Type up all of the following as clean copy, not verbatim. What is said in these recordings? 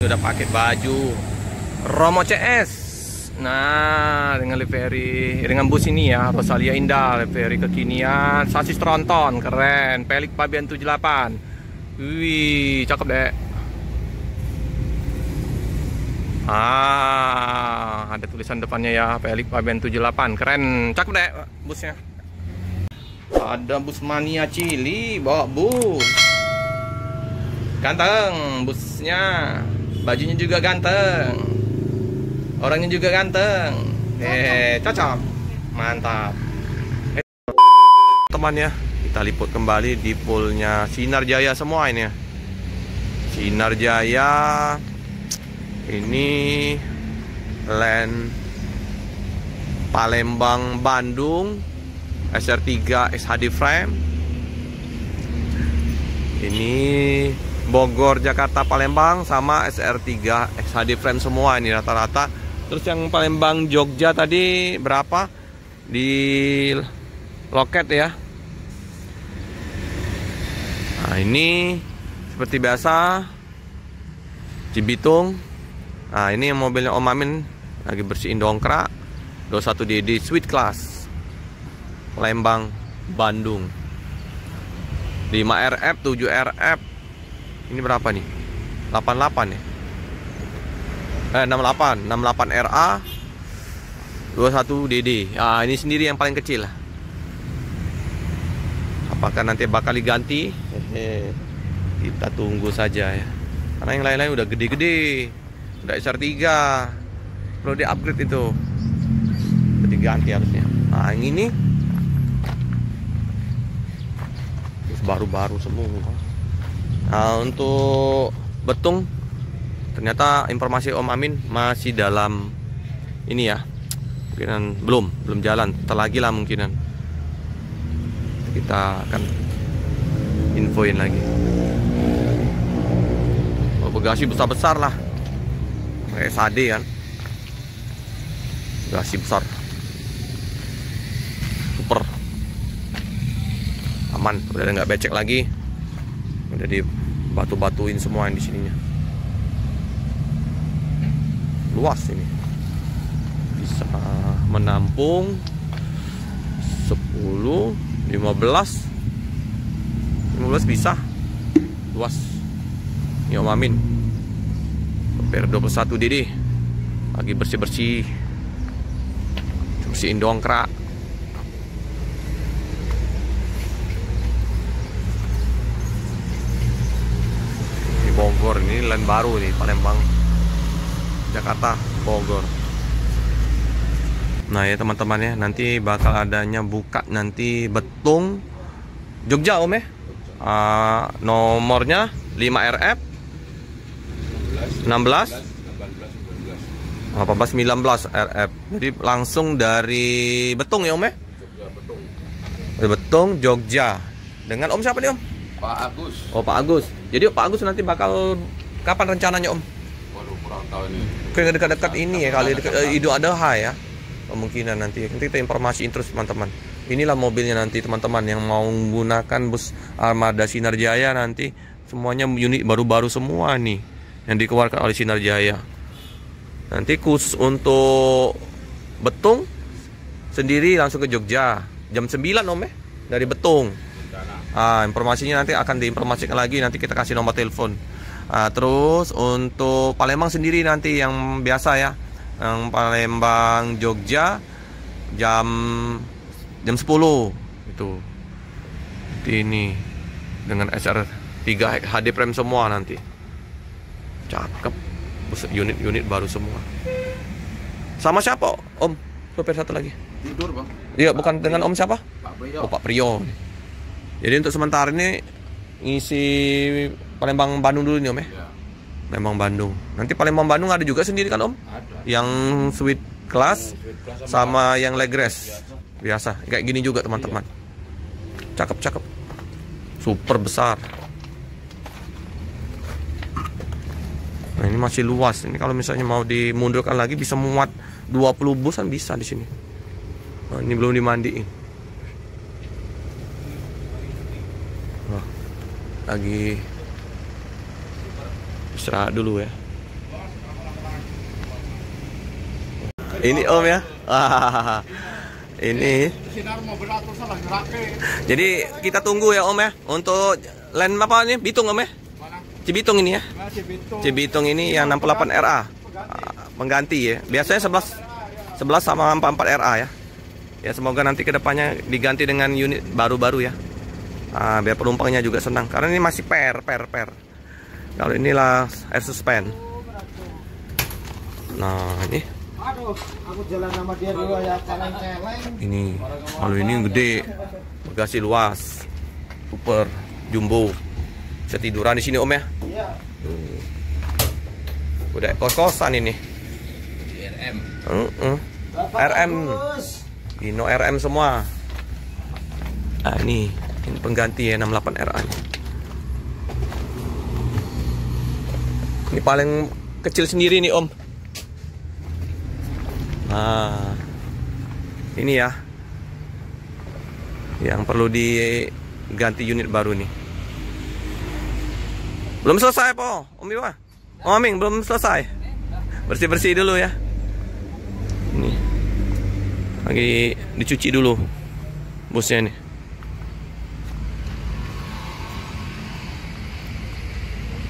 Udah pakai baju Romo CS. Nah, dengan livery, dengan bus ini ya, Rosalia Indah, livery kekinian, sasis tronton, keren, Pelik Pabean 78. Wih, cakep deh. Ada tulisan depannya ya, Pelik Pabean 78, keren, cakep deh busnya. Ada bus Mania Cili, bawa bus. Ganteng busnya, bajunya juga ganteng, orangnya juga ganteng. Cocok, mantap. Teman ya, kita liput kembali di poolnya Sinar Jaya semua ini ya. Sinar Jaya ini land Palembang Bandung SR3 XHD frame. Ini Bogor Jakarta Palembang sama SR3 XHD frame semua ini rata-rata. Terus yang Palembang Jogja tadi berapa di loket ya. Nah ini seperti biasa Cibitung. Nah ini yang mobilnya Om Amin lagi bersihin dongkrak 21DD Sweet Class Palembang Bandung. 5RF 7RF ini berapa nih? 88 ya? 68 RA 21DD. Ini sendiri yang paling kecil lah. Apakah nanti bakal diganti? Kita tunggu saja ya. Karena yang lain-lain udah gede-gede, udah SR3, perlu di-upgrade itu, udah diganti harusnya. Nah yang ini baru-baru semua. Nah untuk betung, ternyata informasi Om Amin masih dalam ini ya, mungkinan belum jalan, lagi lah mungkinan. Kita akan infoin lagi. Bagasi besar-besar lah, kayak SAD kan, bagasi besar, super aman, udah nggak becek lagi, udah dibatu-batuin semua yang di sininya. Luas ini, bisa menampung 10, 15 bisa, luas. Ini Om Amin PR21DD lagi bersih-bersih, bersihin dongkrak. Di Bogor ini land baru nih, Palembang Jakarta Bogor. Nah ya teman-teman ya, nanti bakal adanya buka nanti betung Jogja Om ya. Nomornya 5RF 16 18 19 RF. Jadi langsung dari Betung ya Om ya? Dari Betung Jogja. Dengan Om siapa nih Om? Pak Agus. Oh Pak Agus. Jadi Pak Agus nanti bakal kapan rencananya Om? Waduh kurang tahu ini. Kayak dekat-dekat ini ya, kali dekat Idul Adha ya. Kemungkinan nanti kita informasiin terus teman-teman. Inilah mobilnya nanti teman-teman yang mau menggunakan bus Armada Sinar Jaya nanti semuanya unit baru-baru semua nih yang dikeluarkan oleh Sinar Jaya. Nanti khusus untuk Betung sendiri langsung ke Jogja jam 9 Om ya, dari Betung. Informasinya nanti akan diinformasikan lagi, nanti kita kasih nomor telepon. Terus untuk Palembang sendiri nanti yang biasa ya, yang Palembang Jogja jam 10 itu. Nanti ini dengan SR3 HD frame semua nanti. Cakep. Unit-unit baru semua. Sama siapa Om? Sopir satu lagi. Tidur Bang. Iya, bukan dengan Om siapa? Pak Priyo. Oh Pak Priyo. Jadi untuk sementara ini ngisi Palembang Bandung dulu nih Om ya? Ya. Palembang Bandung. Nanti Palembang Bandung ada juga sendiri kan Om? Ada. Yang Sweet Class sama yang Legres. Biasa, kayak gini juga teman-teman. Cakep-cakep. Super besar. Nah, ini masih luas. Ini kalau misalnya mau dimundurkan lagi bisa muat 20 busan bisa di sini. Nah, ini belum dimandiin. Lagi istirahat dulu ya. Ini Om ya. Ini. Jadi kita tunggu ya Om ya untuk land apa nih? Bitung Om ya? Cibitung ini ya. Cibitung ini yang 68 RA. Pengganti ya. Biasanya 11 sama 44 RA ya. Ya semoga nanti kedepannya diganti dengan unit baru-baru ya. Biar penumpangnya juga senang. Karena ini masih per. Kalau inilah air suspend. Nah ini. Aduh, aku jalan sama dia dulu ya, celeng-celeng. Ini, kalau ini gede, bagasi luas, super, jumbo. Bisa tiduran di sini Om ya. Iya. Udah kos-kosan ini. RM. RM. Hino RM semua. Nah ini pengganti ya 68 RA. Ini paling kecil sendiri nih Om. Nah, ini ya yang perlu diganti unit baru nih. Belum selesai po, Om Iwa. Om Aming belum selesai. Bersih-bersih dulu ya. Ini lagi dicuci dulu busnya nih.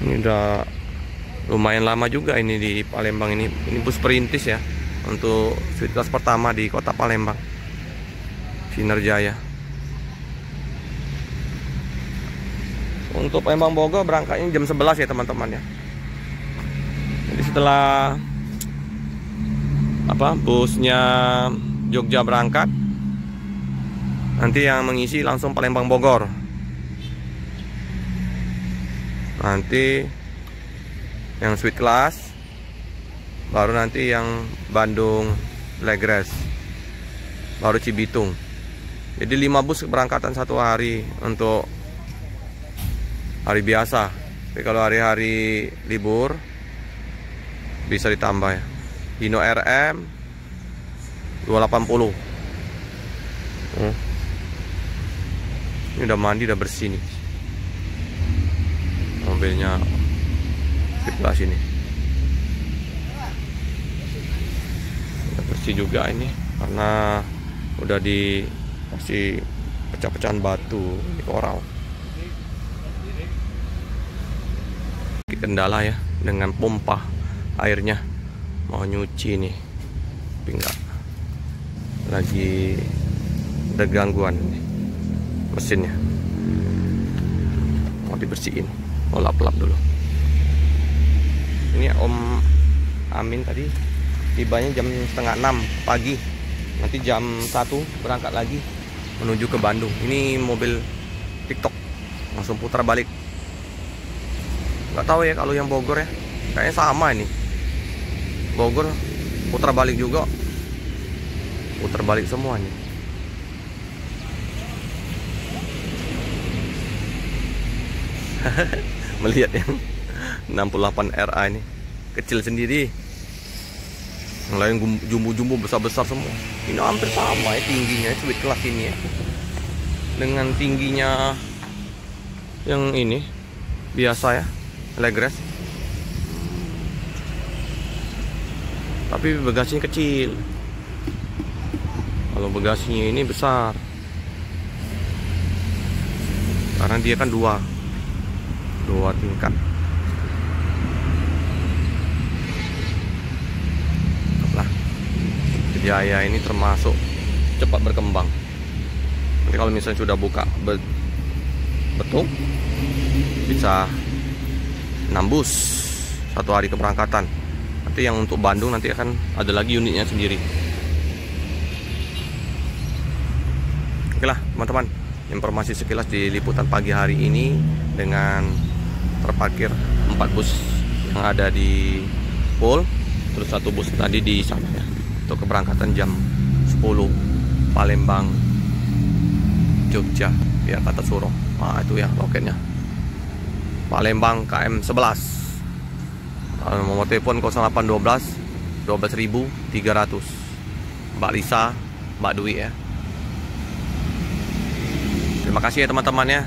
Ini udah lumayan lama juga ini di Palembang ini. Ini bus perintis ya. Untuk suite kelas pertama di kota Palembang, Sinar Jaya. Untuk Palembang Bogor berangkatnya jam 11 ya teman-teman ya. Jadi setelah busnya Jogja berangkat, nanti yang mengisi langsung Palembang Bogor. Nanti yang suite kelas, baru nanti yang Bandung Legres, baru Cibitung. Jadi 5 bus keberangkatan satu hari untuk hari biasa. Tapi kalau hari-hari libur bisa ditambah ya. Hino RM 280. Ini udah mandi, udah bersih nih mobilnya di sebelah sini. Bersih juga ini karena udah dikasih pecah-pecahan batu di koral. Kendala ya dengan pompa airnya, mau nyuci nih tapi enggak, lagi ada gangguan nih mesinnya, mau dibersihin, mau lap-lap dulu. Ini Om Amin tadi tibanya jam setengah 6 pagi. Nanti jam 1 berangkat lagi menuju ke Bandung. Ini mobil TikTok langsung putar balik. Nggak tahu ya kalau yang Bogor ya, kayaknya sama ini. Bogor putar balik juga, putar balik semuanya. Melihat yang 68 RA ini kecil sendiri, yang lain jumbo-jumbo besar-besar semua. Ini hampir sama ya tingginya suite kelas ini ya, dengan tingginya yang ini biasa ya, Legres. Tapi bagasinya kecil. Kalau bagasinya ini besar, karena dia kan dua tingkat. Jaya ini termasuk cepat berkembang. Nanti kalau misalnya sudah buka betul, bisa 6 bus satu hari keberangkatan. Nanti yang untuk Bandung nanti akan ada lagi unitnya sendiri. Oke lah teman-teman, informasi sekilas di liputan pagi hari ini dengan terparkir 4 bus yang ada di pool, terus 1 bus tadi di sana ya, untuk keberangkatan jam 10 Palembang Jogja ya, kata Suro. Nah itu ya loketnya, Palembang KM 11. Nomor telepon 0812 12.300. Mbak Lisa, Mbak Dwi ya. Terima kasih ya teman-teman ya,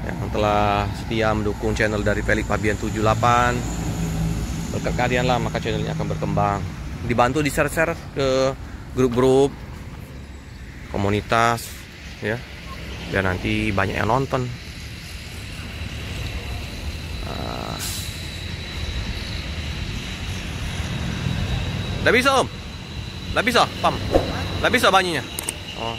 yang telah setia mendukung channel dari Pelik Pabian 78. Berkat kalian lah maka channelnya akan berkembang. dibantu di share-share ke grup-grup komunitas ya, biar nanti banyak yang nonton. Udah bisa om? Udah bisa pam? Udah bisa banyinya? Oh.